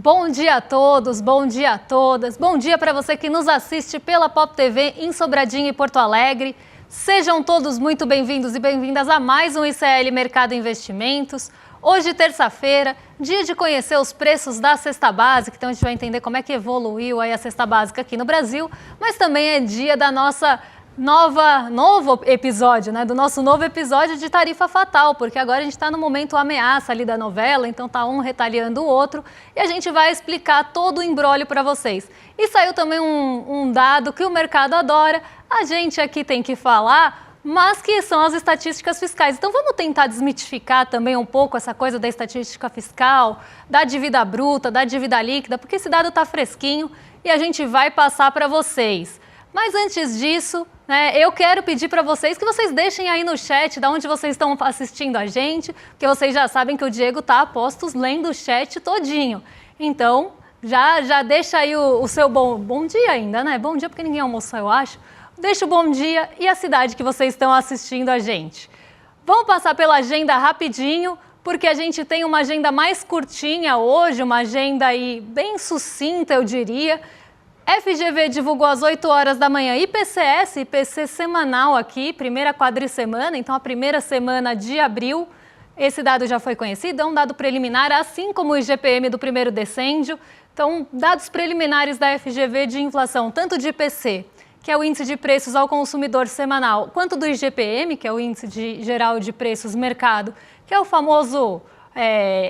Bom dia a todos, bom dia a todas. Bom dia para você que nos assiste pela Pop TV em Sobradinho e Porto Alegre. Sejam todos muito bem-vindos e bem-vindas a mais um ICL Mercado Investimentos. Hoje, terça-feira, dia de conhecer os preços da cesta básica. Então, a gente vai entender como é que evoluiu aí a cesta básica aqui no Brasil. Mas também é dia da nossa novo episódio, né? Do nosso novo episódio de Tarifa Fatal, porque agora a gente está no momento ameaça ali da novela, então tá um retalhando o outro e a gente vai explicar todo o imbróglio para vocês. E saiu também um dado que o mercado adora, a gente aqui tem que falar, mas que são as estatísticas fiscais. Então vamos tentar desmitificar também um pouco essa coisa da estatística fiscal, da dívida bruta, da dívida líquida, porque esse dado está fresquinho e a gente vai passar para vocês. Mas antes disso, né, eu quero pedir para vocês que vocês deixem aí no chat de onde vocês estão assistindo a gente, porque vocês já sabem que o Diego está a postos lendo o chat todinho. Então, já deixa aí o seu bom dia ainda, né? Bom dia porque ninguém almoçou, eu acho. Deixa o bom dia e a cidade que vocês estão assistindo a gente. Vamos passar pela agenda rapidinho, porque a gente tem uma agenda mais curtinha hoje, uma agenda aí bem sucinta, eu diria. FGV divulgou às 8 horas da manhã IPCS, IPC semanal aqui, primeira quadricemana, então a primeira semana de abril. Esse dado já foi conhecido, é um dado preliminar, assim como o IGPM do primeiro decêndio. Então, dados preliminares da FGV de inflação, tanto de IPC, que é o índice de preços ao consumidor semanal, quanto do IGPM, que é o índice geral de preços mercado, que é o famoso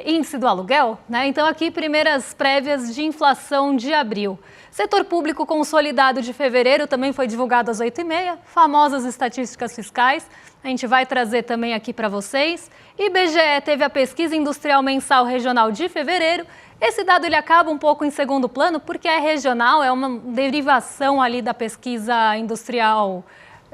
índice do aluguel, né? Então, aqui, primeiras prévias de inflação de abril. Setor público consolidado de fevereiro também foi divulgado às 8h30, famosas estatísticas fiscais, a gente vai trazer também aqui para vocês. IBGE teve a pesquisa industrial mensal regional de fevereiro. Esse dado ele acaba um pouco em segundo plano, porque é regional, é uma derivação ali da pesquisa industrial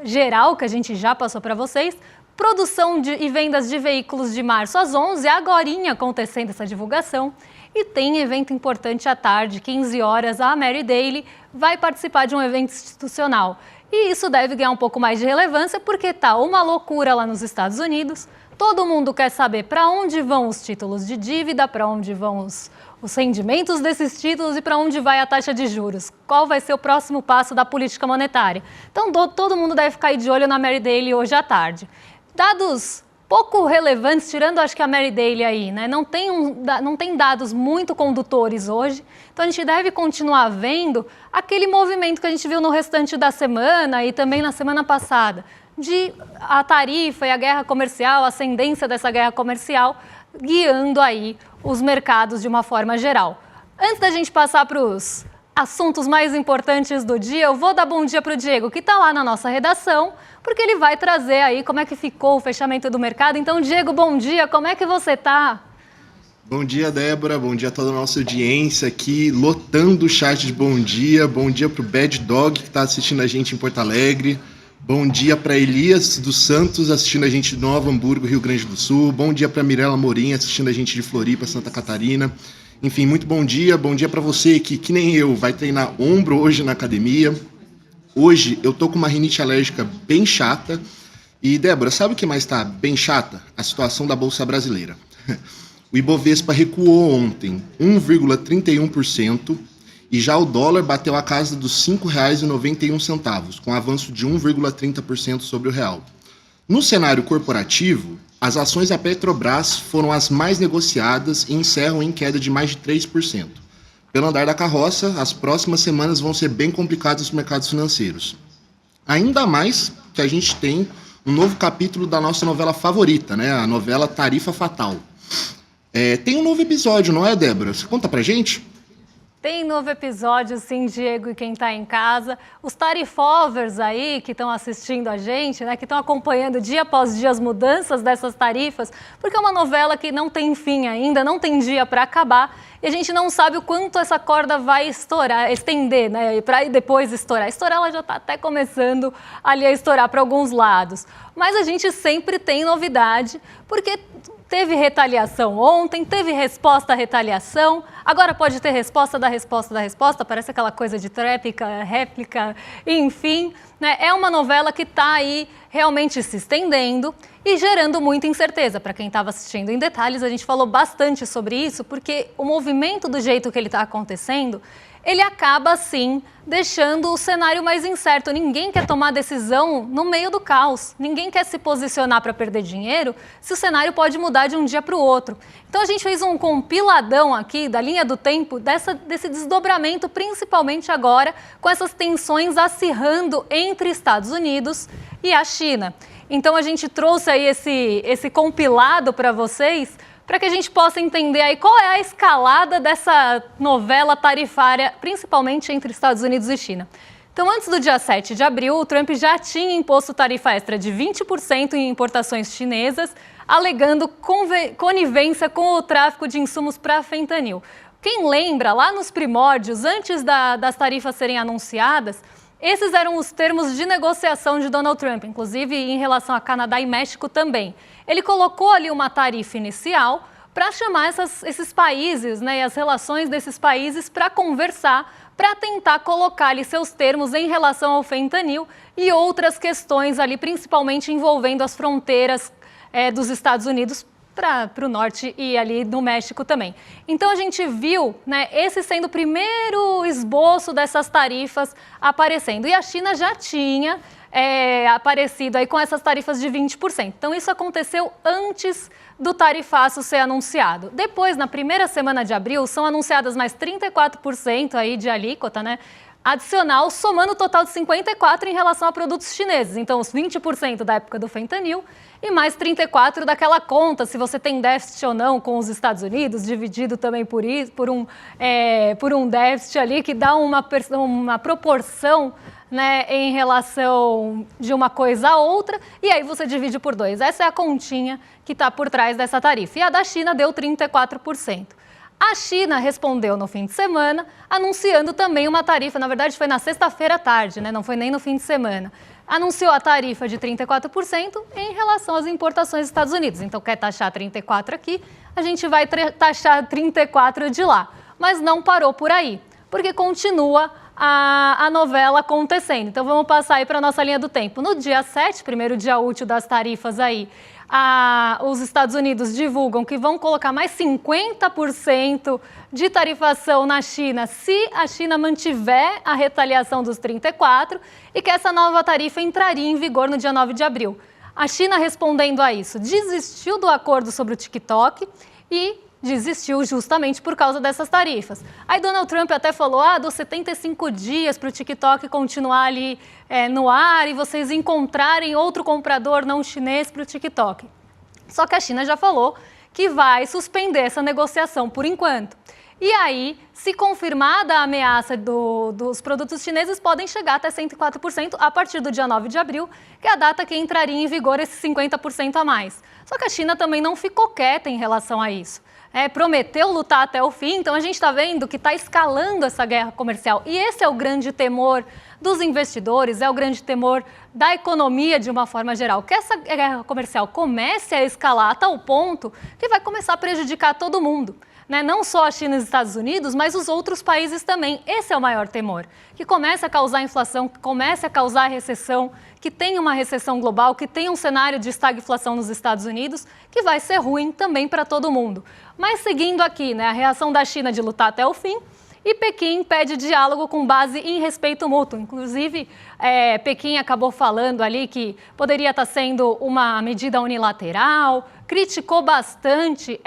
geral, que a gente já passou para vocês. Produção e vendas de veículos de março às 11h, agorinha acontecendo essa divulgação. E tem evento importante à tarde, 15 horas, a Mary Daly vai participar de um evento institucional. E isso deve ganhar um pouco mais de relevância porque tá uma loucura lá nos Estados Unidos. Todo mundo quer saber para onde vão os títulos de dívida, para onde vão os rendimentos desses títulos e para onde vai a taxa de juros. Qual vai ser o próximo passo da política monetária? Então todo mundo deve ficar aí de olho na Mary Daly hoje à tarde. Dados pouco relevantes, tirando acho que a Mary Daly aí, né? Não tem dados muito condutores hoje, então a gente deve continuar vendo aquele movimento que a gente viu no restante da semana e também na semana passada, de a tarifa e a guerra comercial, a ascendência dessa guerra comercial, guiando aí os mercados de uma forma geral. Antes da gente passar para os assuntos mais importantes do dia, eu vou dar bom dia para o Diego, que está lá na nossa redação, porque ele vai trazer aí como é que ficou o fechamento do mercado. Então, Diego, bom dia, como é que você está? Bom dia, Débora, bom dia a toda a nossa audiência aqui, lotando o chat de bom dia para o Bad Dog, que está assistindo a gente em Porto Alegre, bom dia para Elias dos Santos, assistindo a gente de Nova Hamburgo, Rio Grande do Sul, bom dia para Mirela Morim, assistindo a gente de Floripa, Santa Catarina. Enfim, muito bom dia para você que nem eu, vai treinar ombro hoje na academia. Hoje eu tô com uma rinite alérgica bem chata. E, Débora, sabe o que mais tá bem chata? A situação da Bolsa Brasileira. O Ibovespa recuou ontem 1,31% e já o dólar bateu a casa dos R$ 5,91, com avanço de 1,30% sobre o real. No cenário corporativo, as ações da Petrobras foram as mais negociadas e encerram em queda de mais de 3%. Pelo andar da carroça, as próximas semanas vão ser bem complicadas nos mercados financeiros. Ainda mais que a gente tem um novo capítulo da nossa novela favorita, né? A novela Tarifa Fatal. Tem um novo episódio, não é, Débora? Você conta pra gente? Tem novo episódio, sim, Diego, e quem está em casa. Os tarifovers aí que estão assistindo a gente, né, que estão acompanhando dia após dia as mudanças dessas tarifas, porque é uma novela que não tem fim ainda, não tem dia para acabar, e a gente não sabe o quanto essa corda vai estourar, estender, né, para depois estourar. Estourar, ela já está até começando ali a estourar para alguns lados. Mas a gente sempre tem novidade, porque teve retaliação ontem, teve resposta à retaliação, agora pode ter resposta da resposta da resposta, parece aquela coisa de tréplica, réplica, enfim, né? É uma novela que está aí realmente se estendendo e gerando muita incerteza. Para quem estava assistindo em detalhes, a gente falou bastante sobre isso, porque o movimento do jeito que ele está acontecendo, ele acaba, sim, deixando o cenário mais incerto. Ninguém quer tomar decisão no meio do caos. Ninguém quer se posicionar para perder dinheiro se o cenário pode mudar de um dia para o outro. Então, a gente fez um compiladão aqui da linha do tempo desse desdobramento, principalmente agora, com essas tensões acirrando entre Estados Unidos e a China. Então, a gente trouxe aí esse compilado para vocês, para que a gente possa entender aí qual é a escalada dessa novela tarifária, principalmente entre Estados Unidos e China. Então, antes do dia 7 de abril, o Trump já tinha imposto tarifa extra de 20% em importações chinesas, alegando conivência com o tráfico de insumos para fentanil. Quem lembra, lá nos primórdios, antes das tarifas serem anunciadas, esses eram os termos de negociação de Donald Trump, inclusive em relação a Canadá e México também. Ele colocou ali uma tarifa inicial para chamar esses países, né, e as relações desses países para conversar, para tentar colocar ali seus termos em relação ao fentanil e outras questões ali, principalmente envolvendo as fronteiras dos Estados Unidos para o norte e ali no México também. Então a gente viu, né, esse sendo o primeiro esboço dessas tarifas aparecendo. E a China já tinha aparecido aí com essas tarifas de 20%. Então isso aconteceu antes do tarifaço ser anunciado. Depois, na primeira semana de abril, são anunciadas mais 34% aí de alíquota, né, adicional, somando o total de 54% em relação a produtos chineses. Então, os 20% da época do fentanil e mais 34% daquela conta, se você tem déficit ou não com os Estados Unidos, dividido também por um déficit ali que dá uma proporção, né, em relação de uma coisa a outra, e aí você divide por 2. Essa é a continha que está por trás dessa tarifa. E a da China deu 34%. A China respondeu no fim de semana, anunciando também uma tarifa, na verdade foi na sexta-feira à tarde, né? Não foi nem no fim de semana. Anunciou a tarifa de 34% em relação às importações dos Estados Unidos. Então, quer taxar 34% aqui, a gente vai taxar 34% de lá. Mas não parou por aí, porque continua a novela acontecendo. Então, vamos passar aí para a nossa linha do tempo. No dia 7, primeiro dia útil das tarifas aí, os Estados Unidos divulgam que vão colocar mais 50% de tarifação na China se a China mantiver a retaliação dos 34% e que essa nova tarifa entraria em vigor no dia 9 de abril. A China, respondendo a isso, desistiu do acordo sobre o TikTok e desistiu justamente por causa dessas tarifas. Aí Donald Trump até falou, dos 75 dias para o TikTok continuar ali no ar e vocês encontrarem outro comprador não chinês para o TikTok. Só que a China já falou que vai suspender essa negociação por enquanto. E aí, se confirmada a ameaça dos produtos chineses, podem chegar até 104% a partir do dia 9 de abril, que é a data que entraria em vigor esses 50% a mais. Só que a China também não ficou quieta em relação a isso. Prometeu lutar até o fim, então a gente está vendo que está escalando essa guerra comercial. E esse é o grande temor dos investidores, é o grande temor da economia de uma forma geral. Que essa guerra comercial comece a escalar a tal ponto que vai começar a prejudicar todo mundo. Né? Não só a China e os Estados Unidos, mas os outros países também. Esse é o maior temor, que comece a causar inflação, que comece a causar recessão, que tenha uma recessão global, que tenha um cenário de estagflação nos Estados Unidos, que vai ser ruim também para todo mundo. Mas seguindo aqui, né, a reação da China de lutar até o fim, e Pequim pede diálogo com base em respeito mútuo. Inclusive, Pequim acabou falando ali que poderia estar sendo uma medida unilateral, criticou bastante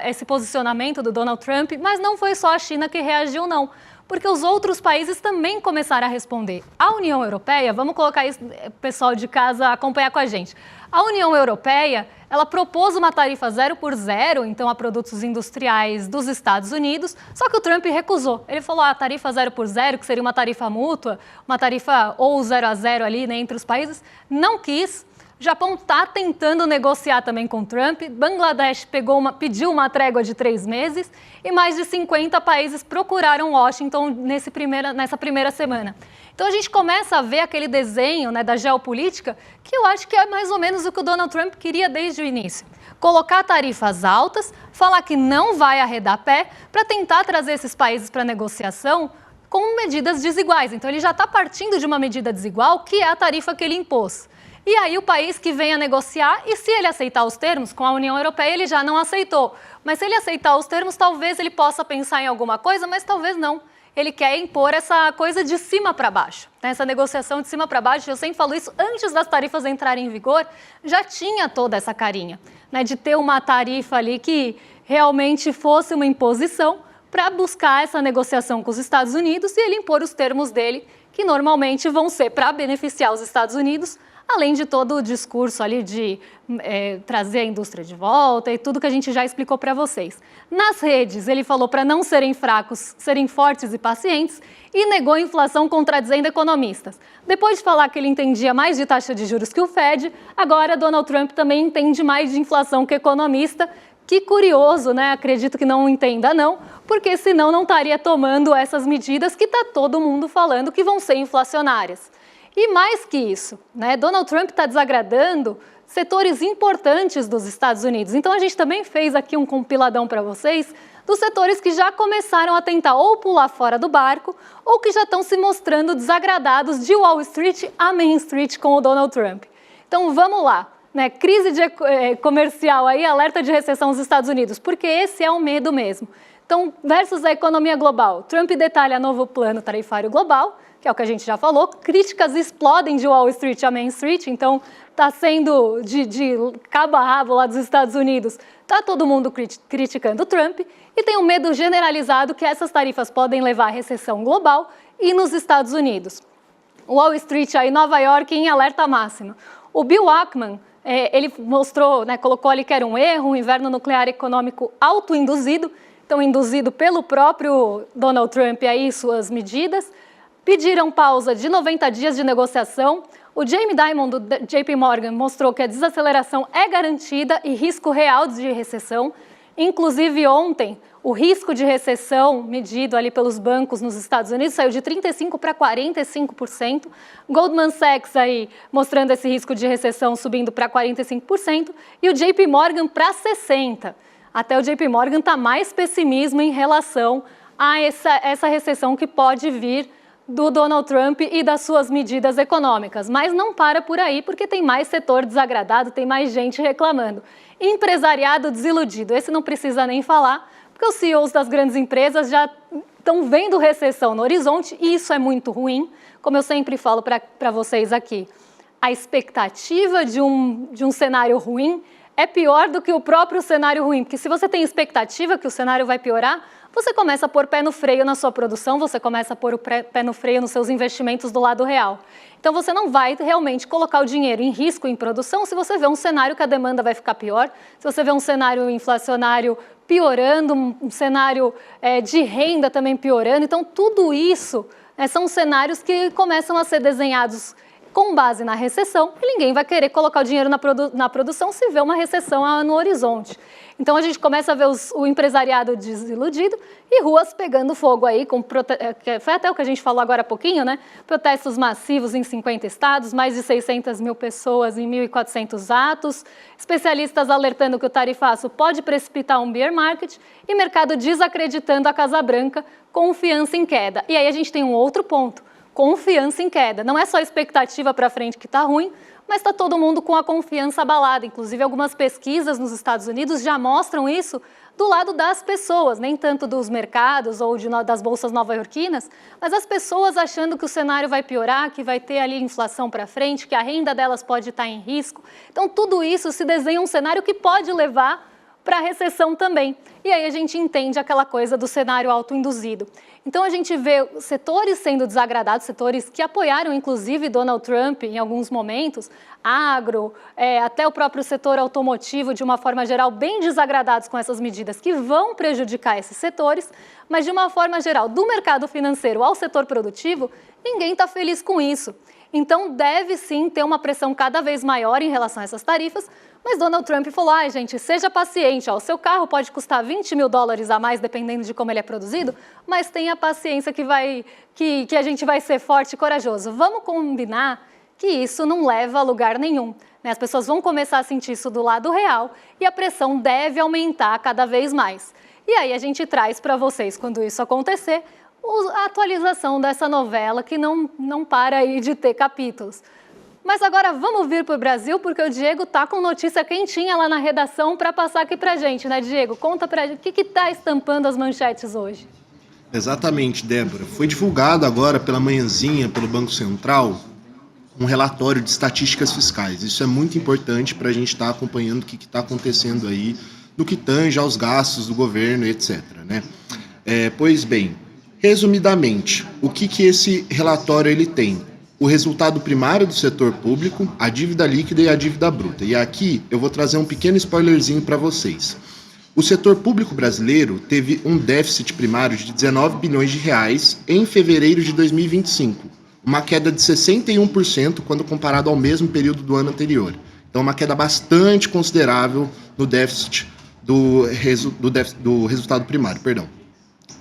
esse posicionamento do Donald Trump, mas não foi só a China que reagiu, não. Porque os outros países também começaram a responder. A União Europeia, vamos colocar isso, pessoal de casa, acompanhar com a gente. A União Europeia, ela propôs uma tarifa 0 por 0, então a produtos industriais dos Estados Unidos, só que o Trump recusou. Ele falou, a tarifa 0 por 0, que seria uma tarifa mútua, uma tarifa ou 0 a 0 ali, né, entre os países, não quis. O Japão está tentando negociar também com Trump. Bangladesh pediu uma trégua de 3 meses e mais de 50 países procuraram Washington nessa primeira semana. Então a gente começa a ver aquele desenho, né, da geopolítica que eu acho que é mais ou menos o que o Donald Trump queria desde o início. Colocar tarifas altas, falar que não vai arredar pé para tentar trazer esses países para negociação com medidas desiguais. Então ele já está partindo de uma medida desigual, que é a tarifa que ele impôs. E aí o país que vem a negociar, e se ele aceitar os termos, com a União Europeia ele já não aceitou. Mas se ele aceitar os termos, talvez ele possa pensar em alguma coisa, mas talvez não. Ele quer impor essa coisa de cima para baixo, né? Essa negociação de cima para baixo. Eu sempre falo isso, antes das tarifas entrarem em vigor, já tinha toda essa carinha, né, de ter uma tarifa ali que realmente fosse uma imposição para buscar essa negociação com os Estados Unidos e ele impor os termos dele, que normalmente vão ser para beneficiar os Estados Unidos, além de todo o discurso ali de trazer a indústria de volta e tudo que a gente já explicou para vocês. Nas redes, ele falou para não serem fracos, serem fortes e pacientes e negou a inflação contradizendo economistas. Depois de falar que ele entendia mais de taxa de juros que o Fed, agora Donald Trump também entende mais de inflação que economista. Que curioso, né? Acredito que não entenda não, porque senão não estaria tomando essas medidas que está todo mundo falando que vão ser inflacionárias. E mais que isso, né? Donald Trump está desagradando setores importantes dos Estados Unidos. Então a gente também fez aqui um compiladão para vocês dos setores que já começaram a tentar ou pular fora do barco ou que já estão se mostrando desagradados de Wall Street a Main Street com o Donald Trump. Então vamos lá, né? Crise comercial aí, alerta de recessão nos Estados Unidos, porque esse é o medo mesmo. Então, versus a economia global, Trump detalha novo plano tarifário global, que é o que a gente já falou, críticas explodem de Wall Street a Main Street, então está sendo de cabo a rabo lá dos Estados Unidos, está todo mundo criticando o Trump, e tem um medo generalizado que essas tarifas podem levar à recessão global e nos Estados Unidos. Wall Street aí, Nova York em alerta máxima. O Bill Ackman, ele mostrou, né, colocou ali que era um erro, um inverno nuclear econômico autoinduzido, então induzido pelo próprio Donald Trump aí suas medidas. Pediram pausa de 90 dias de negociação. O Jamie Dimon, do JP Morgan, mostrou que a desaceleração é garantida e risco real de recessão. Inclusive, ontem, o risco de recessão medido ali pelos bancos nos Estados Unidos saiu de 35% para 45%. Goldman Sachs aí mostrando esse risco de recessão subindo para 45% e o JP Morgan para 60%. Até o JP Morgan está mais pessimismo em relação a essa recessão que pode vir do Donald Trump e das suas medidas econômicas. Mas não para por aí, porque tem mais setor desagradado, tem mais gente reclamando. Empresariado desiludido, esse não precisa nem falar, porque os CEOs das grandes empresas já estão vendo recessão no horizonte e isso é muito ruim, como eu sempre falo para vocês aqui. A expectativa de um cenário ruim é pior do que o próprio cenário ruim, porque se você tem expectativa que o cenário vai piorar, você começa a pôr pé no freio na sua produção, você começa a pôr o pé no freio nos seus investimentos do lado real. Então você não vai realmente colocar o dinheiro em risco em produção se você vê um cenário que a demanda vai ficar pior, se você vê um cenário inflacionário piorando, um cenário de renda também piorando. Então tudo isso são cenários que começam a ser desenhados com base na recessão, e ninguém vai querer colocar o dinheiro na produção se vê uma recessão no horizonte. Então a gente começa a ver o empresariado desiludido e ruas pegando fogo aí, foi até o que a gente falou agora há pouquinho, né? Protestos massivos em 50 estados, mais de 600 mil pessoas em 1.400 atos, especialistas alertando que o tarifaço pode precipitar um bear market e mercado desacreditando a Casa Branca, confiança em queda. E aí a gente tem um outro ponto. Confiança em queda. Não é só expectativa para frente que está ruim, mas está todo mundo com a confiança abalada. Inclusive, algumas pesquisas nos Estados Unidos já mostram isso do lado das pessoas, nem tanto dos mercados ou das bolsas nova-iorquinas, mas as pessoas achando que o cenário vai piorar, que vai ter ali inflação para frente, que a renda delas pode estar em risco. Então, tudo isso se desenha um cenário que pode levar para a recessão também. E aí a gente entende aquela coisa do cenário autoinduzido. Então a gente vê setores sendo desagradados, setores que apoiaram inclusive Donald Trump em alguns momentos, agro, até o próprio setor automotivo de uma forma geral bem desagradados com essas medidas que vão prejudicar esses setores, mas de uma forma geral, do mercado financeiro ao setor produtivo, ninguém está feliz com isso. Então deve sim ter uma pressão cada vez maior em relação a essas tarifas, mas Donald Trump falou, gente, seja paciente, o seu carro pode custar $20 mil a mais, dependendo de como ele é produzido, mas tenha paciência que a gente vai ser forte e corajoso. Vamos combinar que isso não leva a lugar nenhum, né? As pessoas vão começar a sentir isso do lado real e a pressão deve aumentar cada vez mais. E aí a gente traz para vocês, quando isso acontecer, a atualização dessa novela que não para aí de ter capítulos. Mas agora vamos vir para o Brasil, porque o Diego tá com notícia quentinha lá na redação para passar aqui para a gente, né, Diego? Conta para gente o que está estampando as manchetes hoje. Exatamente, Débora. Foi divulgado agora pela manhãzinha pelo Banco Central um relatório de estatísticas fiscais. Isso é muito importante para a gente estar acompanhando o que está acontecendo aí, no que tange aos gastos do governo, etc. Né? Pois bem, resumidamente, o que esse relatório ele tem? O resultado primário do setor público, a dívida líquida e a dívida bruta. E aqui eu vou trazer um pequeno spoilerzinho para vocês. O setor público brasileiro teve um déficit primário de 19 bilhões de reais em fevereiro de 2025, uma queda de 61% quando comparado ao mesmo período do ano anterior. Então, uma queda bastante considerável no déficit do resultado primário.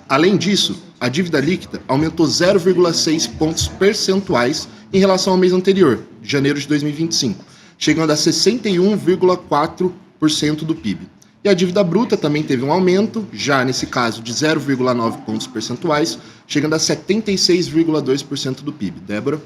Além disso, a dívida líquida aumentou 0,6 pontos percentuais em relação ao mês anterior, de janeiro de 2025, chegando a 61,4% do PIB. E a dívida bruta também teve um aumento, já nesse caso de 0,9 pontos percentuais, chegando a 76,2% do PIB. Débora?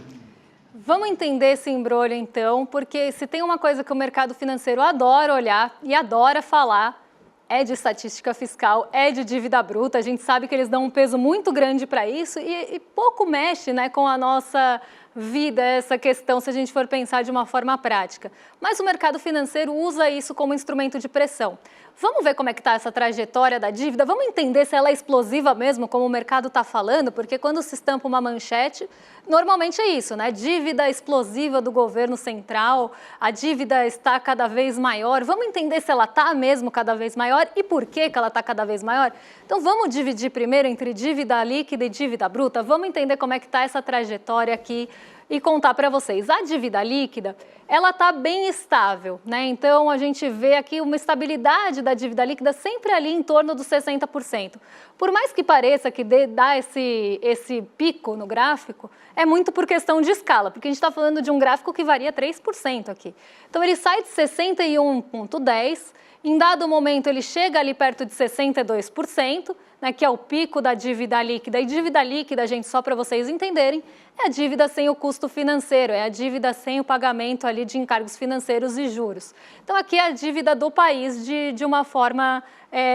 Vamos entender esse imbróglio então, porque se tem uma coisa que o mercado financeiro adora olhar e adora falar, é de estatística fiscal, é de dívida bruta. A gente sabe que eles dão um peso muito grande para isso e pouco mexe, né, com a nossa vida essa questão, se a gente for pensar de uma forma prática. Mas o mercado financeiro usa isso como instrumento de pressão. Vamos ver como é que está essa trajetória da dívida? Vamos entender se ela é explosiva mesmo, como o mercado está falando? Porque quando se estampa uma manchete, normalmente é isso, né? Dívida explosiva do governo central, a dívida está cada vez maior. Vamos entender se ela está mesmo cada vez maior e por que ela está cada vez maior? Então vamos dividir primeiro entre dívida líquida e dívida bruta? Vamos entender como é que está essa trajetória aqui e contar para vocês. A dívida líquida, ela está bem estável, né? Então, a gente vê aqui uma estabilidade da dívida líquida sempre ali em torno dos 60%. Por mais que pareça que dá esse pico no gráfico, é muito por questão de escala, porque a gente está falando de um gráfico que varia 3% aqui. Então, ele sai de 61,10%, em dado momento ele chega ali perto de 62%, né, que é o pico da dívida líquida. E dívida líquida, gente, só para vocês entenderem, é a dívida sem o custo financeiro, é a dívida sem o pagamento ali de encargos financeiros e juros. Então, aqui é a dívida do país de uma forma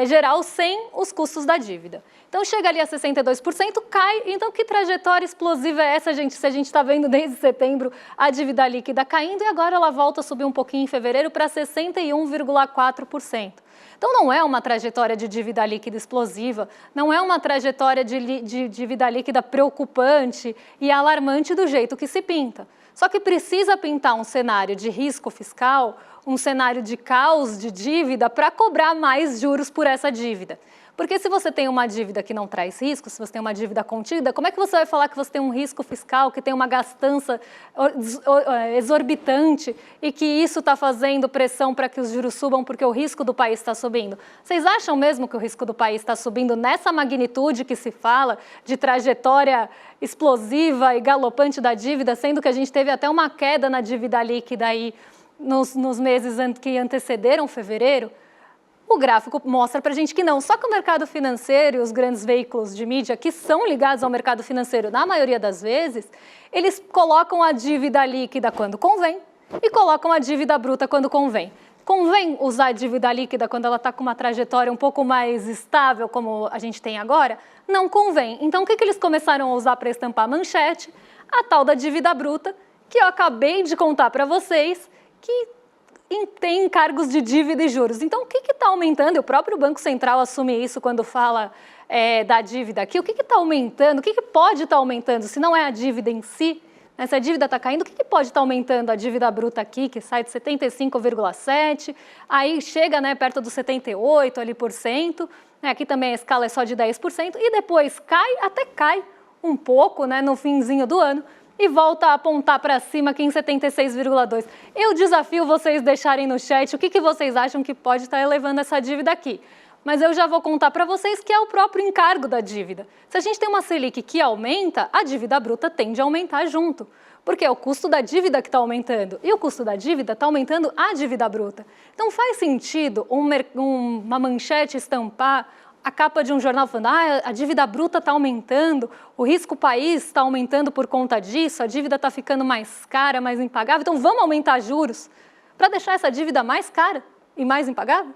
geral, sem os custos da dívida. Então, chega ali a 62%, cai. Então, que trajetória explosiva é essa, gente? Se a gente está vendo desde setembro a dívida líquida caindo e agora ela volta a subir um pouquinho em fevereiro para 61,4%. Então, não é uma trajetória de dívida líquida explosiva, não é uma trajetória de dívida líquida preocupante e alarmante do jeito que se pinta. Só que precisa pintar um cenário de risco fiscal, um cenário de caos de dívida para cobrar mais juros por essa dívida. Porque se você tem uma dívida que não traz risco, se você tem uma dívida contida, como é que você vai falar que você tem um risco fiscal, que tem uma gastança exorbitante e que isso está fazendo pressão para que os juros subam porque o risco do país está subindo? Vocês acham mesmo que o risco do país está subindo nessa magnitude que se fala de trajetória explosiva e galopante da dívida, sendo que a gente teve até uma queda na dívida líquida aí nos meses que antecederam fevereiro? O gráfico mostra para a gente que não. Só que o mercado financeiro e os grandes veículos de mídia que são ligados ao mercado financeiro, na maioria das vezes, eles colocam a dívida líquida quando convém e colocam a dívida bruta quando convém. Convém usar a dívida líquida quando ela está com uma trajetória um pouco mais estável, como a gente tem agora? Não convém. Então, o que eles começaram a usar para estampar a manchete? A tal da dívida bruta, que eu acabei de contar para vocês, que tem encargos de dívida e juros. Então, o que está aumentando? E o próprio Banco Central assume isso quando fala da dívida aqui. O que está aumentando? O que pode estar aumentando? Se não é a dívida em si, né? Se a dívida está caindo, o que pode estar aumentando? A dívida bruta aqui, que sai de 75,7%, aí chega, né, perto dos 78% ali por cento. Aqui também a escala é só de 10%, e depois até cai um pouco, né, no finzinho do ano, e volta a apontar para cima aqui em 76,2%. Eu desafio vocês deixarem no chat o que vocês acham que pode estar elevando essa dívida aqui. Mas eu já vou contar para vocês que é o próprio encargo da dívida. Se a gente tem uma Selic que aumenta, a dívida bruta tende a aumentar junto. Porque é o custo da dívida que está aumentando. E o custo da dívida está aumentando a dívida bruta. Então faz sentido uma manchete estampar a capa de um jornal falando a dívida bruta está aumentando, o risco país está aumentando por conta disso, a dívida está ficando mais cara, mais impagável, então vamos aumentar juros para deixar essa dívida mais cara e mais impagável?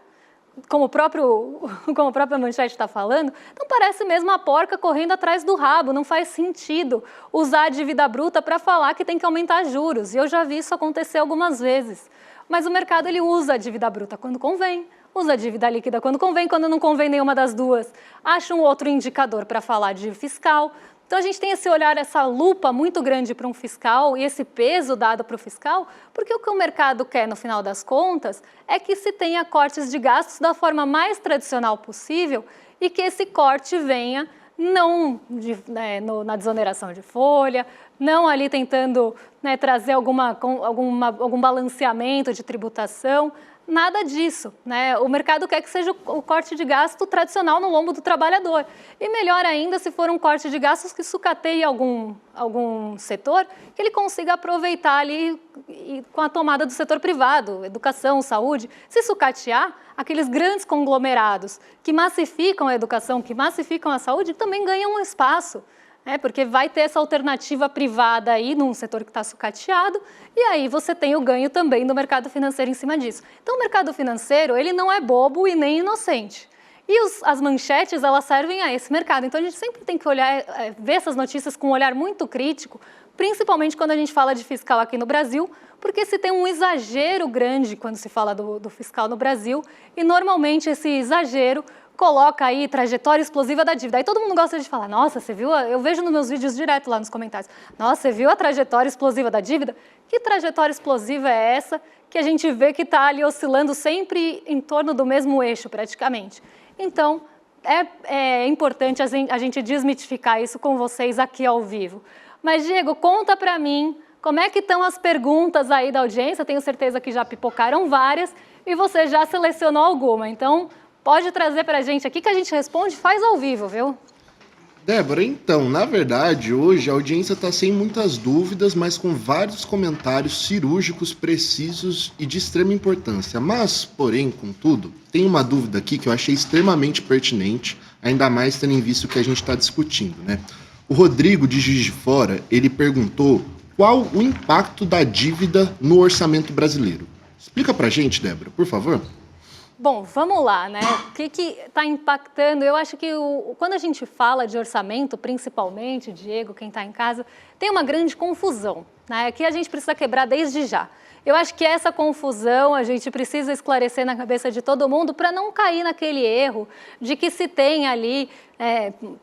Como a própria manchete está falando, então parece mesmo a porca correndo atrás do rabo, não faz sentido usar a dívida bruta para falar que tem que aumentar juros, e eu já vi isso acontecer algumas vezes. Mas o mercado ele usa a dívida bruta quando convém, usa a dívida líquida quando não convém nenhuma das duas, acha um outro indicador para falar de fiscal. Então a gente tem esse olhar, essa lupa muito grande para um fiscal e esse peso dado para o fiscal, porque o que o mercado quer, no final das contas, é que se tenha cortes de gastos da forma mais tradicional possível e que esse corte venha na desoneração de folha, não ali tentando trazer algum balanceamento de tributação, nada disso. O mercado quer que seja o corte de gasto tradicional no lombo do trabalhador. E melhor ainda se for um corte de gastos que sucateie algum setor, que ele consiga aproveitar ali com a tomada do setor privado, educação, saúde. Se sucatear, aqueles grandes conglomerados que massificam a educação, que massificam a saúde, também ganham um espaço. Porque vai ter essa alternativa privada aí num setor que está sucateado e aí você tem o ganho também do mercado financeiro em cima disso. Então o mercado financeiro ele não é bobo e nem inocente. E as manchetes elas servem a esse mercado. Então a gente sempre tem que olhar, ver essas notícias com um olhar muito crítico, principalmente quando a gente fala de fiscal aqui no Brasil, porque se tem um exagero grande quando se fala do fiscal no Brasil e normalmente esse exagero coloca aí trajetória explosiva da dívida. Aí todo mundo gosta de falar, nossa, você viu? Eu vejo nos meus vídeos direto lá nos comentários. Nossa, você viu a trajetória explosiva da dívida? Que trajetória explosiva é essa que a gente vê que está ali oscilando sempre em torno do mesmo eixo, praticamente? Então, é importante a gente desmitificar isso com vocês aqui ao vivo. Mas, Diego, conta para mim como é que estão as perguntas aí da audiência. Tenho certeza que já pipocaram várias e você já selecionou alguma. Então, pode trazer para a gente aqui que a gente responde, faz ao vivo, viu? Débora, então, na verdade, hoje a audiência está sem muitas dúvidas, mas com vários comentários cirúrgicos, precisos e de extrema importância. Mas, porém, contudo, tem uma dúvida aqui que eu achei extremamente pertinente, ainda mais tendo em vista o que a gente está discutindo, né? O Rodrigo, de Juiz de Fora, ele perguntou qual o impacto da dívida no orçamento brasileiro. Explica pra gente, Débora, por favor. Bom, vamos lá, né? O que está impactando? Eu acho que quando a gente fala de orçamento, principalmente, Diego, quem está em casa, tem uma grande confusão, né? Que a gente precisa quebrar desde já. Eu acho que essa confusão a gente precisa esclarecer na cabeça de todo mundo para não cair naquele erro de que se tem ali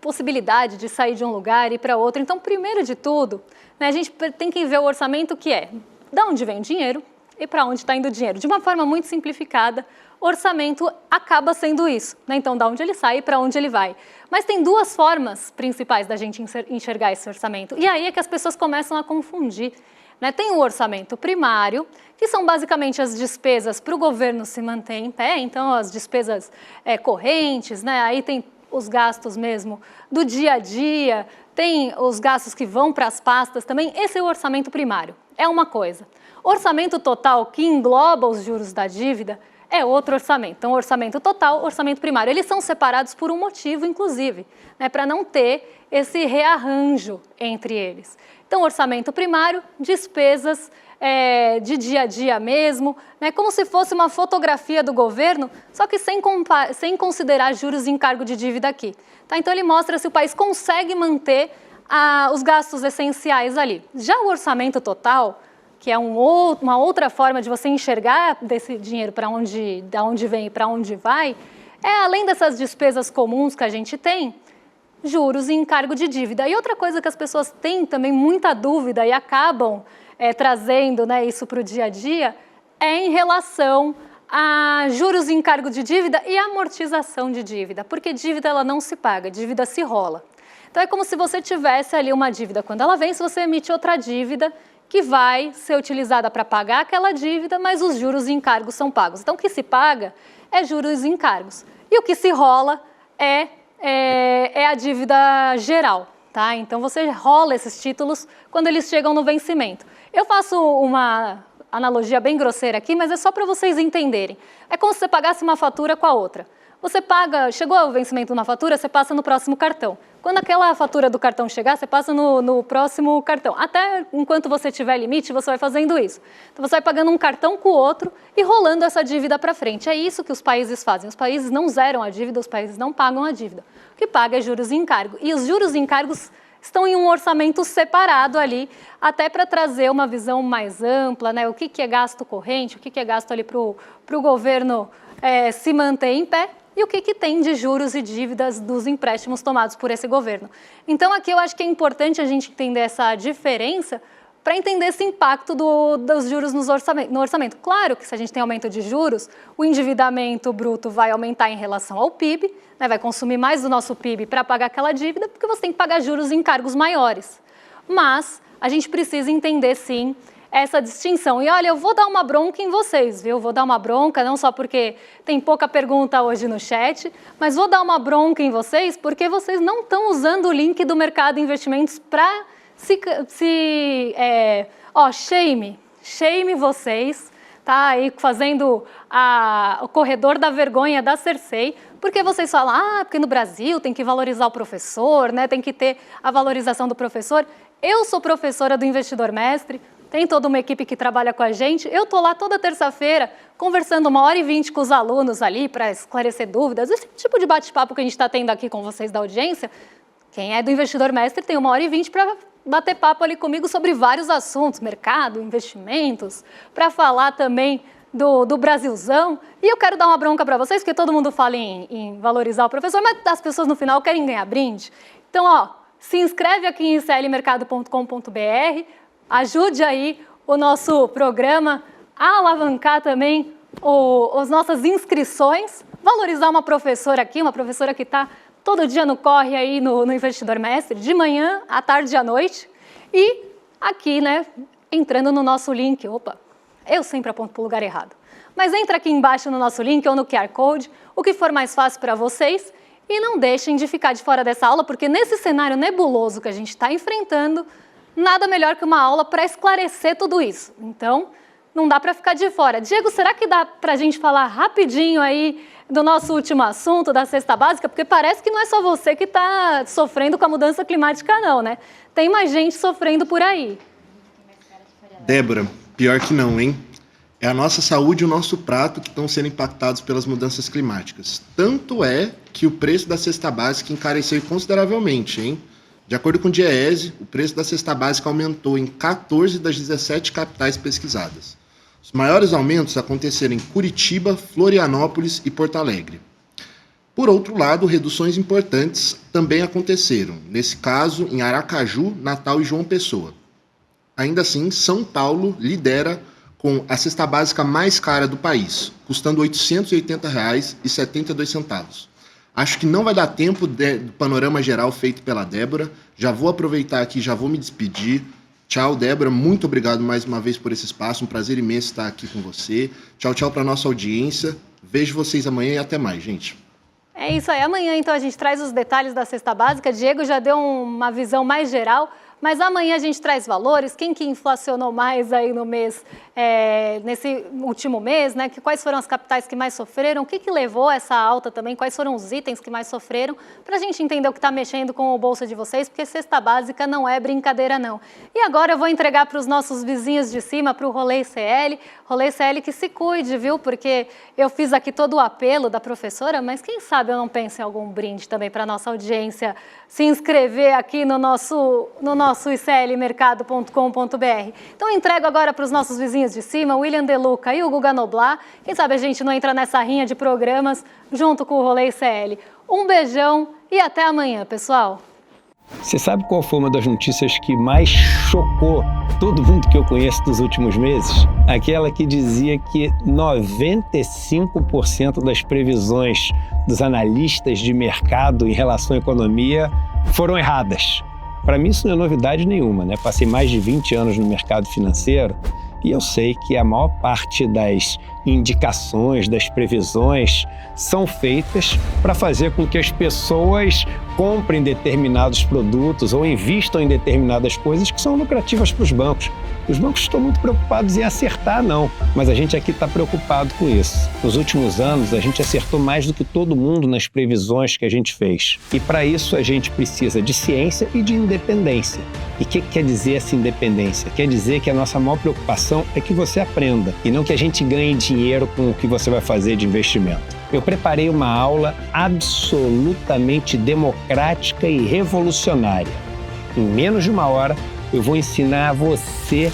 possibilidade de sair de um lugar e ir para outro. Então, primeiro de tudo, né, a gente tem que ver o orçamento que é de onde vem o dinheiro e para onde está indo o dinheiro. De uma forma muito simplificada, orçamento acaba sendo isso, né? Então, de onde ele sai e para onde ele vai. Mas tem duas formas principais da gente enxergar esse orçamento. E aí é que as pessoas começam a confundir, né? Tem o orçamento primário, que são basicamente as despesas para o governo se manter em pé, então as despesas correntes, né? Aí tem os gastos mesmo do dia a dia, tem os gastos que vão para as pastas também. Esse é o orçamento primário, é uma coisa. Orçamento total, que engloba os juros da dívida, é outro orçamento. Então, orçamento total, orçamento primário. Eles são separados por um motivo, inclusive, né, para não ter esse rearranjo entre eles. Então, orçamento primário, despesas de dia a dia mesmo, né, como se fosse uma fotografia do governo, só que sem considerar juros e encargo de dívida aqui. Tá? Então, ele mostra se o país consegue manter os gastos essenciais ali. Já o orçamento total, que é uma outra forma de você enxergar desse dinheiro de onde vem e para onde vai, além dessas despesas comuns que a gente tem, juros e encargo de dívida. E outra coisa que as pessoas têm também muita dúvida e acabam trazendo, né, isso para o dia a dia, é em relação a juros e encargo de dívida e amortização de dívida, porque dívida ela não se paga, dívida se rola. Então é como se você tivesse ali uma dívida, quando ela vem, se você emite outra dívida, que vai ser utilizada para pagar aquela dívida, mas os juros e encargos são pagos. Então, o que se paga é juros e encargos. E o que se rola é a dívida geral, tá? Então, você rola esses títulos quando eles chegam no vencimento. Eu faço uma analogia bem grosseira aqui, mas é só para vocês entenderem. É como se você pagasse uma fatura com a outra. Você paga, chegou ao vencimento de uma fatura, você passa no próximo cartão. Quando aquela fatura do cartão chegar, você passa no próximo cartão. Até enquanto você tiver limite, você vai fazendo isso. Então você vai pagando um cartão com o outro e rolando essa dívida para frente. É isso que os países fazem. Os países não zeram a dívida, os países não pagam a dívida. O que paga é juros e encargo. E os juros e encargos estão em um orçamento separado ali, até para trazer uma visão mais ampla, né? O que é gasto corrente, o que é gasto ali para o governo se manter em pé, e o que tem de juros e dívidas dos empréstimos tomados por esse governo. Então, aqui eu acho que é importante a gente entender essa diferença para entender esse impacto dos juros no orçamento. Claro que se a gente tem aumento de juros, o endividamento bruto vai aumentar em relação ao PIB, né, vai consumir mais do nosso PIB para pagar aquela dívida, porque você tem que pagar juros e encargos maiores. Mas a gente precisa entender, sim, essa distinção. E olha, eu vou dar uma bronca em vocês, viu? Vou dar uma bronca, não só porque tem pouca pergunta hoje no chat, mas vou dar uma bronca em vocês porque vocês não estão usando o link do Mercado de Investimentos para shame vocês, tá? Aí fazendo o corredor da vergonha da Cersei, porque vocês falam, porque no Brasil tem que valorizar o professor, né? Tem que ter a valorização do professor. Eu sou professora do Investidor Mestre, tem toda uma equipe que trabalha com a gente. Eu estou lá toda terça-feira conversando 1h20 com os alunos ali para esclarecer dúvidas. Esse tipo de bate-papo que a gente está tendo aqui com vocês da audiência, quem é do Investidor Mestre tem 1h20 para bater papo ali comigo sobre vários assuntos, mercado, investimentos, para falar também do Brasilzão. E eu quero dar uma bronca para vocês, porque todo mundo fala em valorizar o professor, mas as pessoas no final querem ganhar brinde. Então, se inscreve aqui em iclmercado.com.br, ajude aí o nosso programa a alavancar também as nossas inscrições, valorizar uma professora aqui, uma professora que está todo dia no corre aí no Investidor Mestre, de manhã, à tarde e à noite. E aqui, né, entrando no nosso link, eu sempre aponto para o lugar errado. Mas entra aqui embaixo no nosso link ou no QR Code, o que for mais fácil para vocês. E não deixem de ficar de fora dessa aula, porque nesse cenário nebuloso que a gente está enfrentando, nada melhor que uma aula para esclarecer tudo isso. Então, não dá para ficar de fora. Diego, será que dá para a gente falar rapidinho aí do nosso último assunto, da cesta básica? Porque parece que não é só você que está sofrendo com a mudança climática, não, né? Tem mais gente sofrendo por aí. Débora, pior que não, hein? É a nossa saúde e o nosso prato que estão sendo impactados pelas mudanças climáticas. Tanto é que o preço da cesta básica encareceu consideravelmente, hein? De acordo com o Diese, o preço da cesta básica aumentou em 14 das 17 capitais pesquisadas. Os maiores aumentos aconteceram em Curitiba, Florianópolis e Porto Alegre. Por outro lado, reduções importantes também aconteceram, nesse caso em Aracaju, Natal e João Pessoa. Ainda assim, São Paulo lidera com a cesta básica mais cara do país, custando R$ 880,72. Acho que não vai dar tempo do panorama geral feito pela Débora. Já vou aproveitar aqui, já vou me despedir. Tchau, Débora. Muito obrigado mais uma vez por esse espaço. Um prazer imenso estar aqui com você. Tchau, tchau para a nossa audiência. Vejo vocês amanhã e até mais, gente. É isso aí. Amanhã, então, a gente traz os detalhes da cesta básica. Diego já deu uma visão mais geral, mas amanhã a gente traz valores. Quem que inflacionou mais aí no mês, nesse último mês, né? Quais foram as capitais que mais sofreram? O que levou essa alta também? Quais foram os itens que mais sofreram? Para a gente entender o que está mexendo com o bolso de vocês, porque cesta básica não é brincadeira, não. E agora eu vou entregar para os nossos vizinhos de cima, para o Rolê ICL. Rolê ICL que se cuide, viu? Porque eu fiz aqui todo o apelo da professora, mas quem sabe eu não penso em algum brinde também para a nossa audiência se inscrever aqui no nosso iclmercado.com.br. Então, eu entrego agora para os nossos vizinhos de cima, o William De Luca e o Guga Noblar. Quem sabe a gente não entra nessa rinha de programas junto com o Rolê ICL. Um beijão e até amanhã, pessoal. Você sabe qual foi uma das notícias que mais chocou todo mundo que eu conheço dos últimos meses? Aquela que dizia que 95% das previsões dos analistas de mercado em relação à economia foram erradas. Para mim isso não é novidade nenhuma, né? Passei mais de 20 anos no mercado financeiro e eu sei que a maior parte das indicações, das previsões, são feitas para fazer com que as pessoas comprem determinados produtos ou invistam em determinadas coisas que são lucrativas para os bancos. Os bancos estão muito preocupados em acertar, não. Mas a gente aqui está preocupado com isso. Nos últimos anos, a gente acertou mais do que todo mundo nas previsões que a gente fez. E para isso, a gente precisa de ciência e de independência. E o que quer dizer essa independência? Quer dizer que a nossa maior preocupação é que você aprenda e não que a gente ganhe dinheiro com o que você vai fazer de investimento. Eu preparei uma aula absolutamente democrática e revolucionária. Em menos de uma hora, eu vou ensinar a você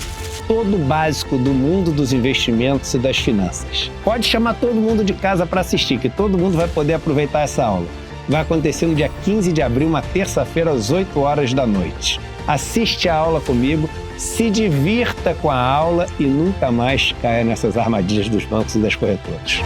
todo o básico do mundo dos investimentos e das finanças. Pode chamar todo mundo de casa para assistir, que todo mundo vai poder aproveitar essa aula. Vai acontecer no dia 15 de abril, uma terça-feira, às 8 horas da noite. Assiste a aula comigo, se divirta com a aula e nunca mais caia nessas armadilhas dos bancos e das corretoras.